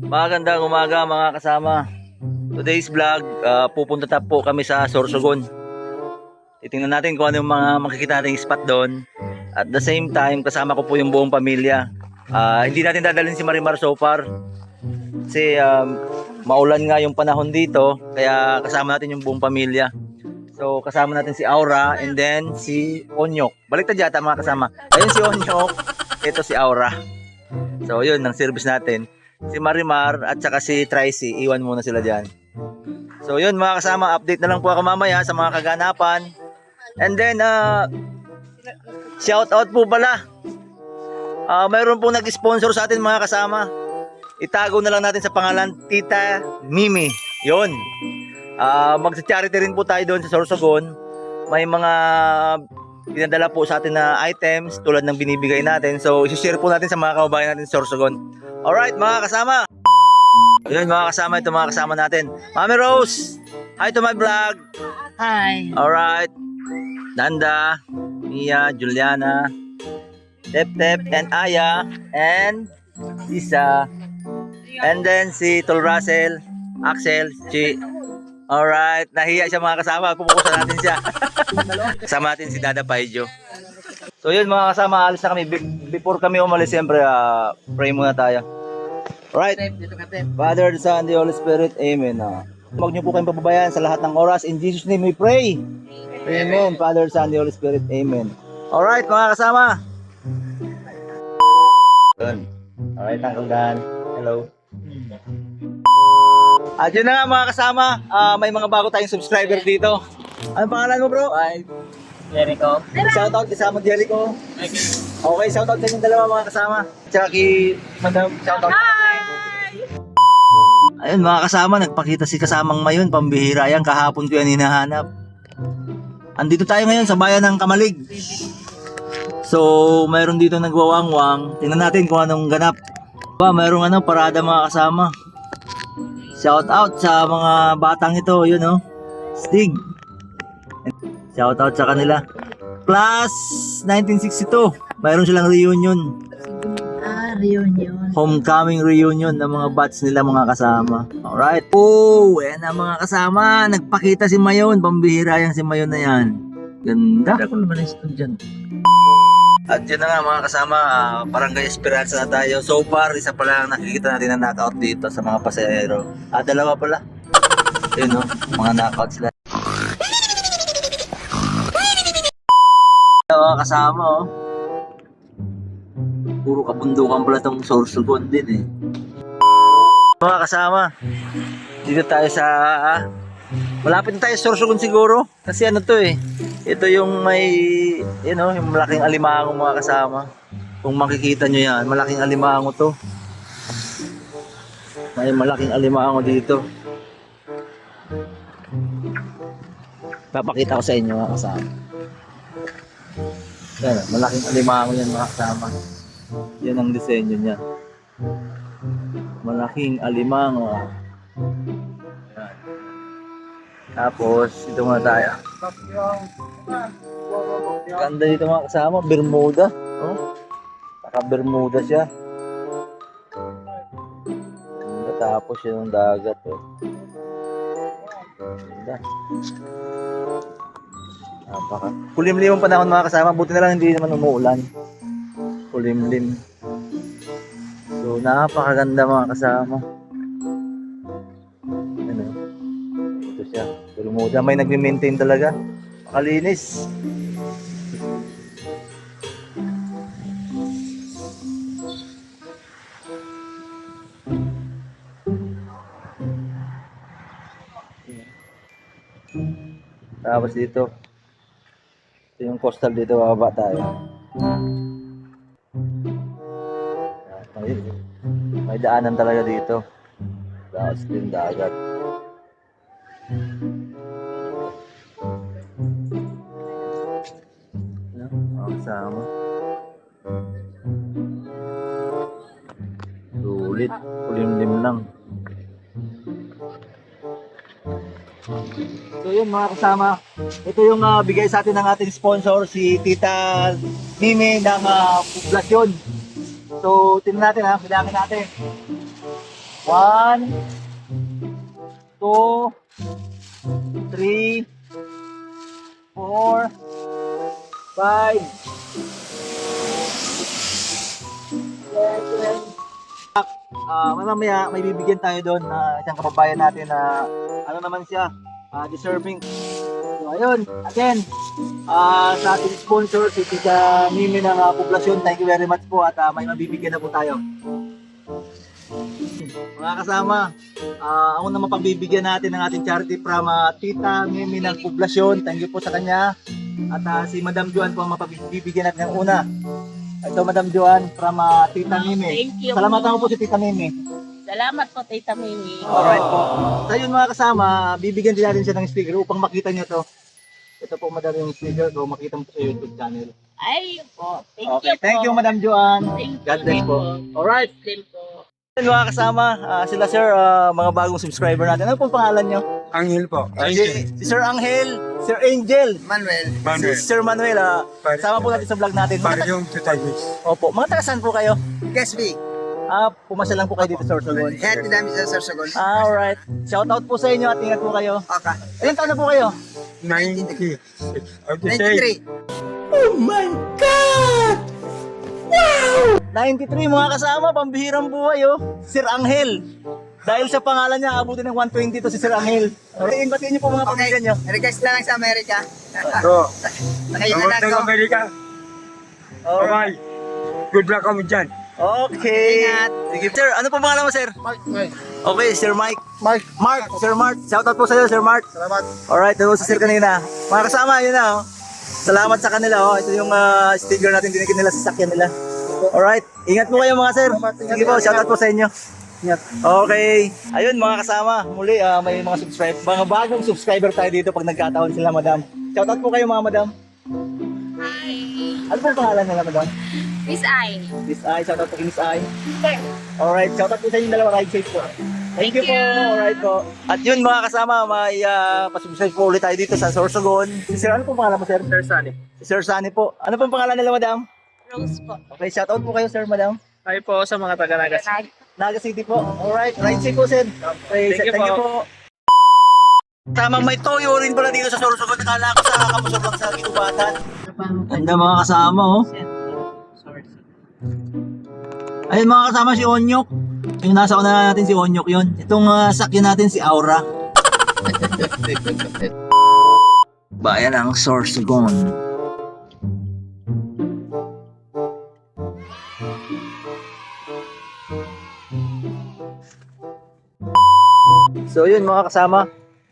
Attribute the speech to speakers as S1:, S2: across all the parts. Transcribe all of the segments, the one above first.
S1: Magandang umaga mga kasama. Today's vlog, pupunta po kami sa Sorsogon. Titingnan natin kung ano yung mga makikita nating spot doon. At the same time, kasama ko po yung buong pamilya. Hindi natin dadalhin si Marimar so far. Kasi maulan nga yung panahon dito. Kaya kasama natin yung buong pamilya. So kasama natin si Aura and then si Onyok. Baliktad yata mga kasama. Ayun si Onyok, ito si Aura. So yun, ang service natin. Si Marimar at saka si Tracy, iwan muna sila dyan. So yun mga kasama, update na lang po ako mamaya sa mga kaganapan. And then shout out po pala, mayroon po nag-sponsor sa atin mga kasama. Itago na lang natin sa pangalan Tita Mimi. Yun, magsa-charity rin po tayo doon sa Sorsogon. May mga dinadala po sa atin na items tulad ng binibigay natin. So isi-share po natin sa mga kababayan natin sa Sorsogon. Alright mga kasama. Ayun mga kasama, ito mga kasama natin. Mami Rose, hi to my vlog.
S2: Hi.
S1: Alright. Nanda, Mia, Juliana, Tep and Aya, and Isa. And then si Tol Russell, Axel, Chi. Alright, nahiya siya mga kasama. Pumukusan natin siya. Kasama natin si Dada Paijo. So yun mga kasama, alis na kami. Before kami umalis, siyempre pray muna tayo. Alright, Father, the Son, the Holy Spirit, Amen. Huwag niyo po kayong pababayaan sa lahat ng oras. In Jesus' name we pray. Amen. Father, Son, the Holy Spirit, Amen. Alright mga kasama. Yun. Alright, Uncle Dan. Hello. At yun na nga mga kasama, may mga bago tayong subscriber dito. Anong pangalan mo bro?
S2: Hi. Jericho.
S1: Shoutout kasama Jericho. Okay, shoutout sa inyong dalawa mga kasama. Tsaka kay Madam, shoutout.
S2: Hi.
S1: Ayun mga kasama, nagpakita si kasamang Mayon, pambihira yan, kahapon ko yan hinahanap. Andito tayo ngayon sa bayan ng Kamalig. So, mayroon dito nagwawangwang. Tingnan natin kung anong ganap. Mayroong parada mga kasama. Shoutout sa mga batang ito, yun oh. Stig. Shoutout sa kanila. Class 1962. Mayroon silang reunion.
S2: Reunion.
S1: Homecoming reunion ng mga batch nila mga kasama. Alright. Oh, yan ang mga kasama. Nagpakita si Mayon. Pambihira yan si Mayon na yan. Ganda.
S2: Ako naman estudyante.
S1: At yun na nga mga kasama, Barangay Esperanza na tayo. So far, isa pa lang nakikita natin na knockout dito sa mga pasahero. Dalawa pala. Yun o, mga knockout sila. Mga kasama oh. Puro kabundukan pala itong Sorsogon din eh. Mga kasama, dito tayo sa malapit na tayo sa Sorsogon siguro. Kasi ano to eh, ito yung may yung malaking alimango mga kasama. Kung makikita nyo yan, malaking alimango to. May malaking alimango dito. Papakita ko sa inyo mga kasama. Yan, malaking alimango yan mga kasama. Yan ang disenyo niya. Malaking alimango. Yan. Tapos, ito muna tayo. Ganda dito mga kasama, Bermuda. Oh? Naka-Bermuda siya. Tapos yun ang dagat. Oh. Ganda. Kulimlim ang panahon mga kasama. Buti na lang hindi naman umuulan. Kulimlim. So napakaganda mga kasama. Ano? Ito siya. Bermuda. May nagme-maintain talaga. Makalinis. Tapos dito. Ito yung coastal dito. Bababa tayo. May daanan talaga dito. Tapos din dagat. Kasama. Sulit. Kulimlim lang. So yun mga kasama, ito yung bigay sa atin ng ating sponsor, si Tita Mimi ng Poblasyon. So tingnan natin bilangin natin. 1, 2, 3, 4, 5, 7. Mamaya may bibigyan tayo doon na isang kababayan natin na ano naman siya, deserving. So ayun, again, sa ating sponsor, si Tita Mimi ng Poblasyon, thank you very much po at may mabibigyan na po tayo. Mga kasama, ako naman pagbibigyan natin ng ating charity from Tita Mimi ng Poblasyon. Thank you po sa kanya. At si Madam Joan po ang mapabibigyan natin ng una. Ito Madam Joan from Tita Mimi.
S3: Thank you.
S1: Salamatan ko po si Tita Mimi.
S3: Salamat po, Tita Mimi.
S1: Alright po. So yun mga kasama, bibigyan din natin siya ng sticker upang makita niyo to. Ito po Madam yung sticker ko, makita mo sa YouTube channel.
S3: Ay, po. Thank
S1: Okay,
S3: you po.
S1: thank you Madam Joan.
S3: Thank you.
S1: God bless po. Alright.
S3: Din po.
S1: Yun, mga kasama, sila sir, mga bagong subscriber natin. Ano pong pangalan nyo?
S4: Angel po.
S1: Si Sir Angel, Sir Angel,
S2: Manuel.
S1: si Sir Manuel. Sama po natin sa vlog natin.
S4: Yung tutagis.
S1: Opo, mga taga saan po kayo?
S2: Gasby.
S1: Pumasya lang po kayo dito sa Sorsogon.
S2: Head namin sa Sorsogon.
S1: Alright. Shout out po sa inyo at ingat po kayo.
S2: Okay.
S1: Ilan taon na po kayo?
S4: 90.
S2: 93.
S1: 93 mga kasama, pambihirang buhay oh. Sir Angel. Dahil sa pangalan niya, abutin ng 120 to si Sir Angel. Okay, batiin niyo po mga
S2: Okay.
S1: pamilya niyo.
S2: Request na lang sa Amerika.
S4: So,
S2: Nakailan
S4: ang
S2: ako.
S4: Amerika.
S1: Alright.
S4: Bye. Good luck kami dyan.
S1: Okay.
S2: Ingat.
S1: Sige, sir, ano po pangalan mo, sir?
S2: Mike.
S1: Okay, Sir Mike.
S2: Mike.
S1: Mark, Sir Mark. Shoutout po sa iyo, Sir Mark.
S2: Salamat.
S1: Alright, ito si Sir kanina. Mga kasama, yun na oh. Salamat sa kanila oh. Ito yung sticker natin dinigyan nila sa sakyan nila. Alright, ingat po kayo mga sir. Sige po, shoutout po sa inyo. Ingat. Okay. Ayun mga kasama, muli may mga mga bagong subscriber tayo dito pag nagkataon sila, madam. Shoutout po kayo mga madam.
S3: Hi.
S1: Ano po pangalan nila, madam?
S3: Miss I.
S1: Miss I, shoutout po kay Miss I. Alright, shoutout po sa inyo dalawa, ride safe po. Thank you po. Alright po. At yun mga kasama, may pasubscribe po ulit tayo dito sa Sorsogon. Si Sir, ano po pangalan mo, Sir? Sir Sunny. Si Sir Sunny po. Ano pong pangalan nila, madam?
S3: Rose po.
S1: Okay, shoutout po kayo, Sir, madam.
S5: Hi po sa mga taga-Nagas.
S1: Naga City po. Alright, ride safe po, Sir. Okay,
S5: Thank you po.
S1: Tamang may toyo rin pala dito sa Sorsogon. Nakala ko sa Kamusog lang sa Gitubatan. Ganda mga kasama, oh. Ayun mga kasama si Onyok. Yung nasa una natin si Onyok yun. Itong sakyan natin si Aura. Bayan ang Sorsogon. So yun mga kasama,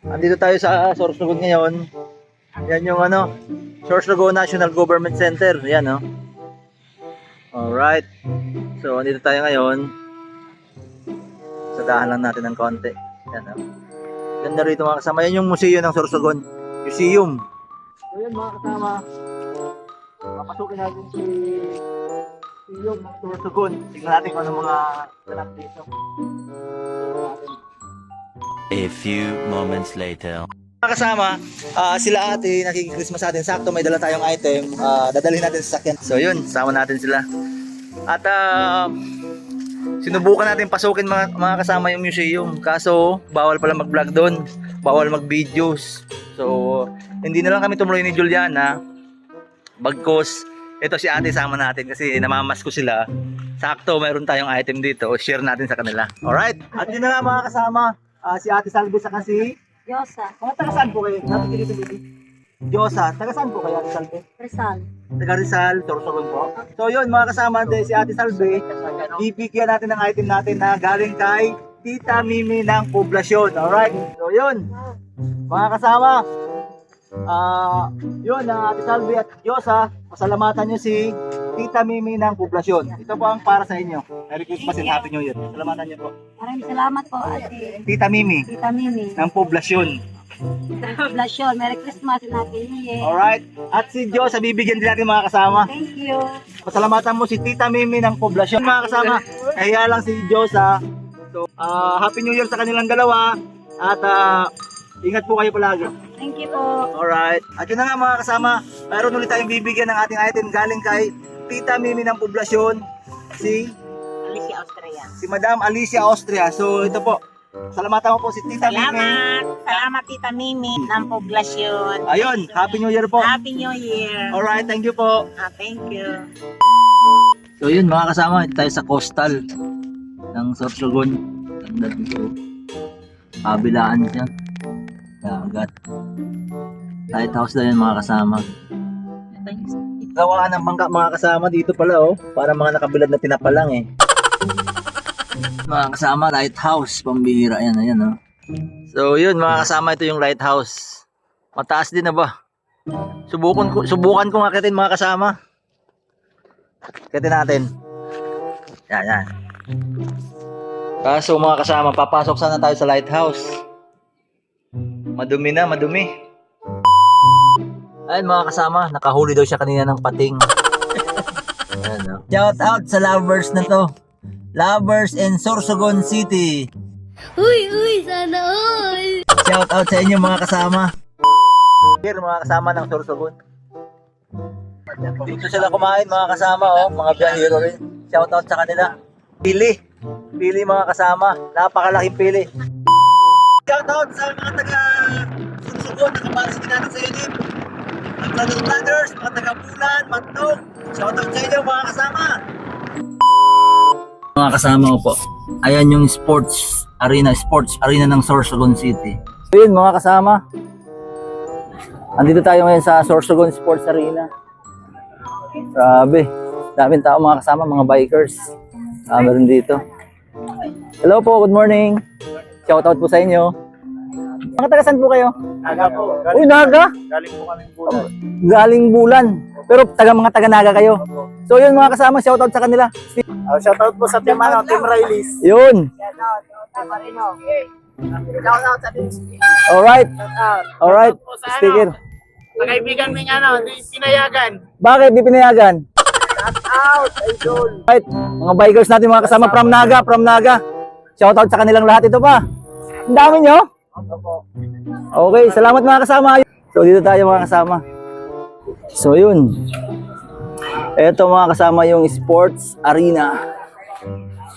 S1: andito tayo sa Sorsogon ngayon. Yan yung Sorsogon National Government Center. Yan oh. Alright. So andito tayo ngayon. Sadahan lang natin ng konti. Yan oh. Ganda rito mga kasama. Yan yung museo ng Sorsogon. Museum. So yun mga kasama. Papasukin natin si museum ng Sorsogon. Tingnan natin kung ano mga ganap dito.
S6: A few moments later.
S1: Mga kasama, sila ate nakikikrismas sa atin. Sakto may dala tayong item. Dadalhin natin sa sakyan. So yun, sama natin sila. At sinubukan natin pasukin mga kasama yung museum. Kaso bawal pala mag-vlog doon. Bawal mag-videos. So hindi na lang kami tumuloy ni Juliana. Bagkos ito si ate sama natin kasi namamas ko sila. Sakto mayroon tayong item dito. Share natin sa kanila. Alright? At yun na nga mga kasama. Si Ate Salve sa kasi
S3: Yosa.
S1: mga taga saan po kayo? Diyosa, taga saan po kayo Ate Salve?
S3: Rizal.
S1: Taga Rizal, Sorsogon po. So yun mga kasama, si Ate Salve, bibigyan natin ng item natin na galing kay Tita Mimi ng Poblasyon. Alright, so yun mga kasama, yun Ate Salve at Diyosa, pasalamatan nyo si Tita Mimi ng Poblasyon. Ito po ang para sa inyo. Merry Christmas and Happy New Year. Salamatan nyo po.
S3: Maraming salamat po, Ate.
S1: Tita Mimi
S3: Tita Mimi.
S1: ng Poblasyon.
S3: Poblasyon. Merry Christmas and Happy New Year.
S1: Alright. At si Diyos, bibigyan din natin mga kasama.
S3: Thank you.
S1: Pasalamatan mo si Tita Mimi ng Poblasyon. Mga kasama, kaya lang si Diyos So, Happy New Year sa kanilang dalawa. At ingat po kayo palagi.
S3: Thank you po.
S1: Alright. At yun na nga mga kasama, mayroon ulit tayong bibigyan ng ating item galing kay Tita Mimi ng Poblasyon. Si
S3: Alicia Austria.
S1: si Madam Alicia Austria. So ito po, salamatan mo po si Tita Mimi.
S5: Salamat. Salamat, Tita Mimi ng poblasyon.
S1: Ayun, Happy New Year po.
S5: Happy New Year.
S1: Alright, thank you po.
S5: Thank you.
S1: So yun mga kasama, ito tayo sa coastal ng Sorsogon. Ganda dito. Kabilaan siya. Dagat. Lighthouse na yan mga kasama. Gawaan ng bangka mga kasama dito pala oh. Para mga nakabilad na tinapa lang eh. Mga kasama, lighthouse. Pambihira yan, ayan oh. So yun mga kasama, ito yung lighthouse. Mataas din na ba? Subukan kong akitin mga kasama. Akitin natin. Yan. Kaso mga kasama, papasok sana tayo sa lighthouse. Madumi na, madumi. Ayun mga kasama, nakahuli daw siya kanina ng pating. Ayan, no? Shout out sa lovers na to. Lovers in Sorsogon City.
S3: Uy, sana all!
S1: Shout out sa inyo mga kasama. Here mga kasama ng Sorsogon. Dito sila kumain mga kasama oh, mga biyahero rin. Shout out sa kanila. Pili mga kasama, napakalaking pili. Shout out sa mga taga Sorsogon, nakapansin natin sa inyo. Ang brothers, mga taga Bulan, Matnog. Shout out sa inyo mga kasama. Mga kasama ko po. Ayan yung sports arena ng Sorsogon City. So yun mga kasama. Andito tayo ngayon sa Sorsogon Sports Arena. Grabe. Daming tao mga kasama, mga bikers. Meron dito. Hello po, good morning. Shout out po sa inyo. Mga taga saan po kayo?
S7: Naga po.
S1: Uy, Naga?
S7: Galing po kami Bulan.
S1: Galing Bulan. Pero mga taga Naga kayo. So yun mga kasama, shout out sa kanila.
S7: Shoutout po sa team, Team Rileys.
S1: Yun. Alright. Alright. Sticker.
S7: Sa kaibigan mo di pinayagan.
S1: Bakit di pinayagan? Right. Mga bikers natin mga kasama from Naga. Shout out sa kanilang lahat. Ito pa. Ang dami nyo. Okay, salamat mga kasama. So dito tayo mga kasama. So yun. Ito mga kasama yung sports arena.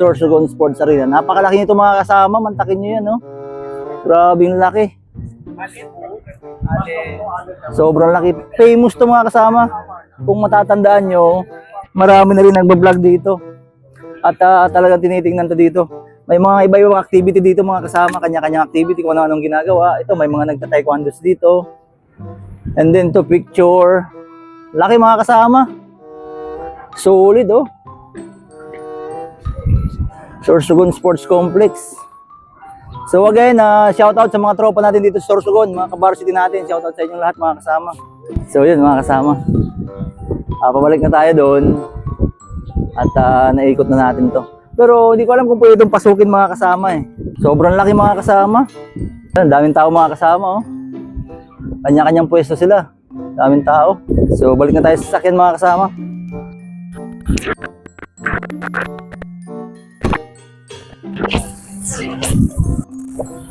S1: Sorsogon Sports Arena. Napakalaki nito mga kasama. Mantakin nyo yan, no? Grabing laki. Sobrang laki. Famous to mga kasama. Kung matatandaan nyo, marami na rin nagbablog dito. At talagang tinitingnan to dito. May mga iba-ibang activity dito mga kasama. Kanya-kanyang activity kung ano-anong ginagawa. Ito, may mga nagta-taekwondos dito. And then to picture. Laki mga kasama. Solid oh. Sorsogon Sports Complex. So again, shout out sa mga tropa natin dito sa Sorsogon, mga ka-varsity natin. Shout out sa inyong lahat mga kasama. So yun mga kasama. Pabalik na tayo doon. At naikot na natin to. Pero hindi ko alam kung pwede itong pasukin mga kasama eh. Sobrang laki mga kasama. Daming tao mga kasama oh. Kanya-kanyang pwesto sila. Daming tao. So balik na tayo sa sasakyan mga kasama.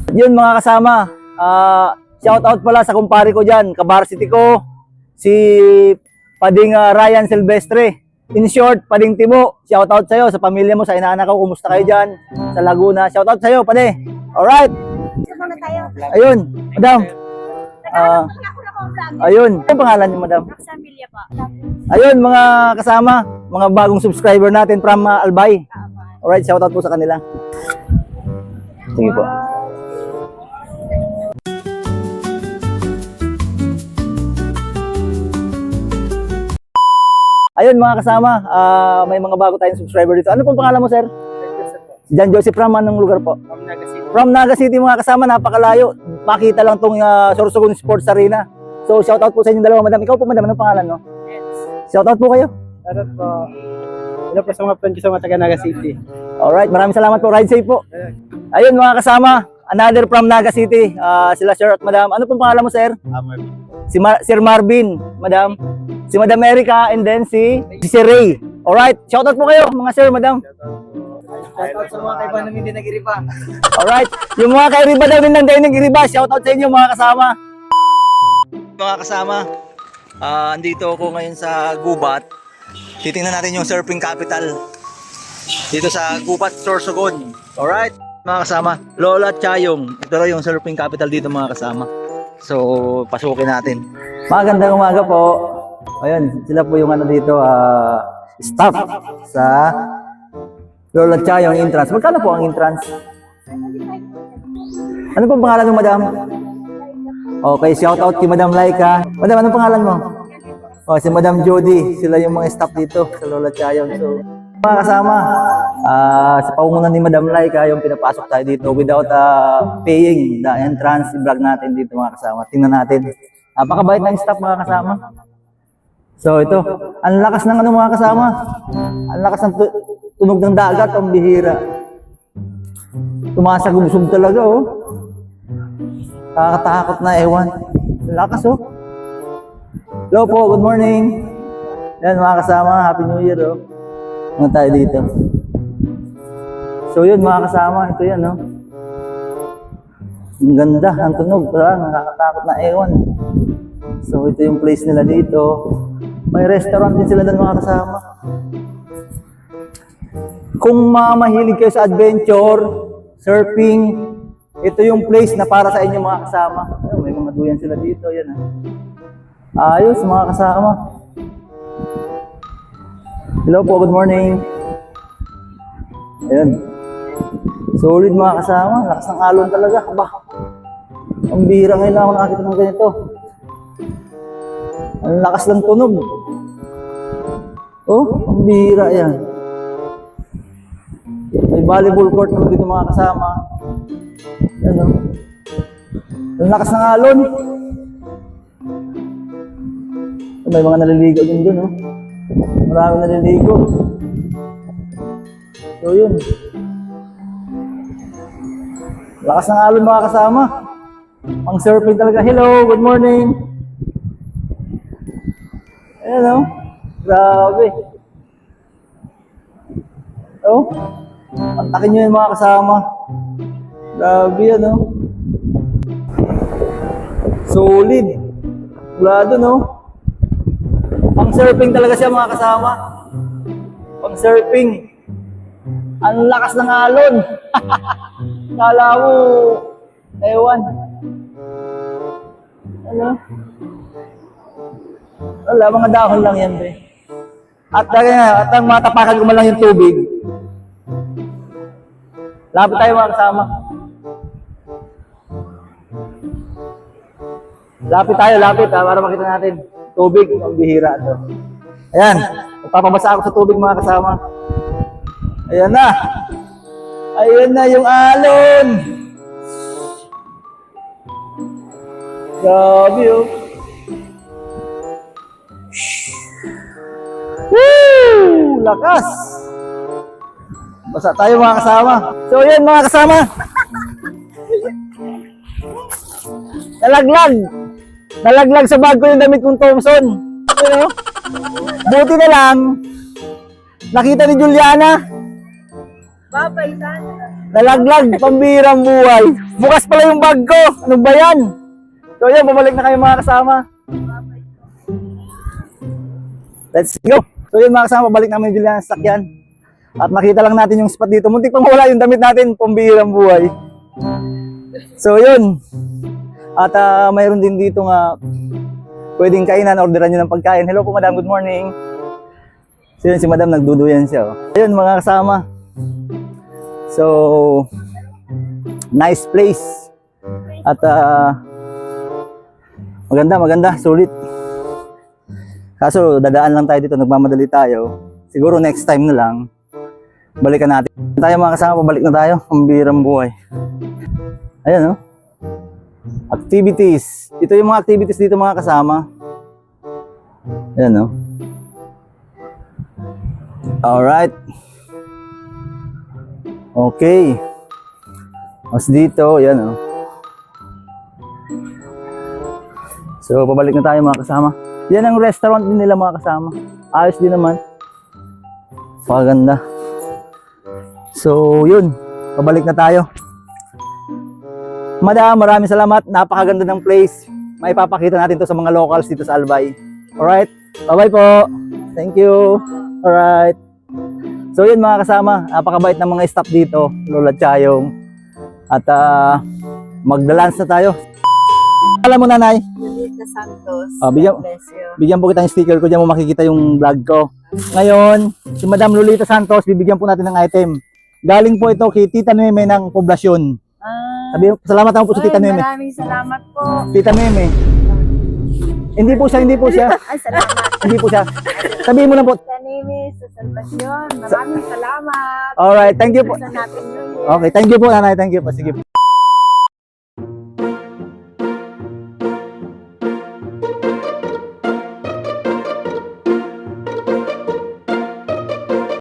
S1: Yun mga kasama, shout out pala sa kumpare ko dyan, ka-varsity ko, si Pading Ryan Silvestre. In short, Pading Timo, shout out sa'yo, sa pamilya mo, sa inaanak ko, kumusta kayo dyan sa Laguna. Shout out sa'yo, Pade. Alright. Ayun, madam. Ayun, ano pangalan niyo madam? Ayun mga kasama, mga bagong subscriber natin from Albay. Alright, shout out po sa kanila. Sige po. Ayun mga kasama, may mga bago tayong subscriber dito. Ano pong pangalan mo, sir? John Joseph from anong lugar po? From Naga City mga kasama, napakalayo. Makita lang tong Sorsogon Sports Arena. So shout out po sa inyong dalawa, madam. Ikaw po madam, anong pangalan no? Shout out po kayo.
S7: Shoutout po. Hello po sa mga friends ko sa mga taga Naga City.
S1: Alright, maraming salamat po. Ride safe po. Ayun mga kasama, another from Naga City. Sila sir at madam. Ano pong pangalan mo, sir?
S7: Marvin.
S1: Sir Marvin, madam. Si Madam Erica and then si Sir Ray. Alright, shoutout po kayo mga sir, madam.
S2: Shoutout sa mga kaiba namin din nag-iripa.
S1: Alright, yung mga kairiba daw rin ng Daining Iriba, shoutout sa inyo mga kasama. Mga kasama, andito ako ngayon sa Gubat. Titingnan natin yung surfing capital dito sa Gubat, Sorsogon. Alright, mga kasama. Lola Chayong. Ito lang yung surfing capital dito mga kasama. So, pasukin natin. Magandang umaga po. Ayun, sila po yung ano dito, staff sa Lola Chayong entrance. Magkano po ang entrance? Ano po pangalan mo, madam? Okay, shout out kay Madam Laika. Madam, anong pangalan mo? Oh, si Madam Jody. Sila yung mga staff dito sa Lola Chayong. So, mga kasama, sa paungunan ni Madam Laika, yung pinapasok tayo dito without paying the entrance. I-vlog natin dito mga kasama. Tingnan natin. Napakabait ng staff mga kasama. So ito, ang lakas ng ano mga kasama. Ang lakas ng tunog ng dagat, ang bihira. Tumasagubsog talaga oh. Nakakatakot na ewan. Ang lakas oh. Hello po, good morning. Yan mga kasama, Happy New Year oh. Ano tayo dito? So yun mga kasama, ito yan oh. Ang ganda, ang tunog, parang nakakatakot na ewan. So ito yung place nila dito. May restaurant din sila doon mga kasama. Kung mahilig kayo sa adventure, surfing, ito yung place na para sa inyo mga kasama. Ayun, may mga duyan sila dito, yan ah. Ayos mga kasama. Hello po, good morning. Ayun. Solid mga kasama, lakas ng alon talaga. Aba, ang bihira ngayon lang ako nakakita ng ganito. Ang lakas ng tunog. Oh, ang bihira yan. May volleyball court naman dito mga kasama. Ano? Ang lakas ng alon. May mga naliligo din dun, oh. Maraming naliligo. So yun. Lakas ng alon mga kasama. Ang surfing talaga. Hello, good morning. Ayan o. Grabe. Oh. Antakin nyo yung mga kasama. Grabe yan o. Solid. Wala dun o. Pang surfing talaga siya mga kasama. Pang surfing. Ang lakas ng alon. Kala mo, ewan. Ano? Wala, mga dahon lang yan, pre. At ang matapakan ko man lang yung tubig. Lapit tayo mga kasama. Lapit para makita natin. Tubig, ang bihira to. Ayan, magpapabasa ako sa tubig mga kasama. Ayan na. Ayan na yung alon. Grabe oh. Woo! Lakas! Basa tayo mga kasama. So yan mga kasama. Nalaglag sa bag ko yung damit kong Thompson. You know? Buti na lang. Nakita ni Juliana.
S5: Babay sana.
S1: Nalaglag, pambirang buhay. Bukas pala yung bag ko. Ano ba yan? So yan, babalik na kayo mga kasama. Let's go. So yun mga kasama, babalik namin yung Juliana sa sakyan. At nakita lang natin yung spot dito. Muntik pang mawala yung damit natin, pambirang buhay. So yun. At mayroon din dito nga pwedeng kainan, orderan nyo ng pagkain. Hello po madam, good morning. So yun, si madam nagduduyan siya. Oh. Ayun mga kasama. So, nice place. At maganda, sulit. Kaso dadaan lang tayo dito, nagmamadali tayo. Siguro next time na lang, balikan natin. Tayo mga kasama, pabalik na tayo. Ang birang buhay. Ayan, no? Activities. Ito yung mga activities dito mga kasama. Ayan, no? Alright. Okay. Mas dito, yan oh. So, pabalik na tayo mga kasama. Yan ang restaurant din nila mga kasama. Ayos din naman. Paganda. So, yun. Pabalik na tayo. Madam, maraming salamat. Napakaganda ng place. May papakita natin to sa mga locals dito sa Albay. Alright. Bye-bye po. Thank you. Alright. So yun mga kasama, napakabait ng mga staff dito, Lola Chayong. At magda-lunch na tayo. Alam mo nanay,
S3: Lolita Santos.
S1: bigyan,
S3: Bless you.
S1: bigyan po kita ng sticker ko, diyan mo makikita yung vlog ko. Ngayon, si Madam Lolita Santos, bibigyan po natin ng item. Galing po ito kay Tita Nueme ng poblasyon. Sabi, salamat ako po sa Tita Nueme.
S3: Maraming salamat po.
S1: Tita Nueme. Hindi po siya.
S3: Ay, salamat.
S1: Hindi po siya. Sabihin mo lang po.
S3: Kanimi sa Salvation. Maraming salamat.
S1: Alright, thank you po.
S3: Sa natin yun.
S1: Okay, thank you po nanay, thank you po. Sige po.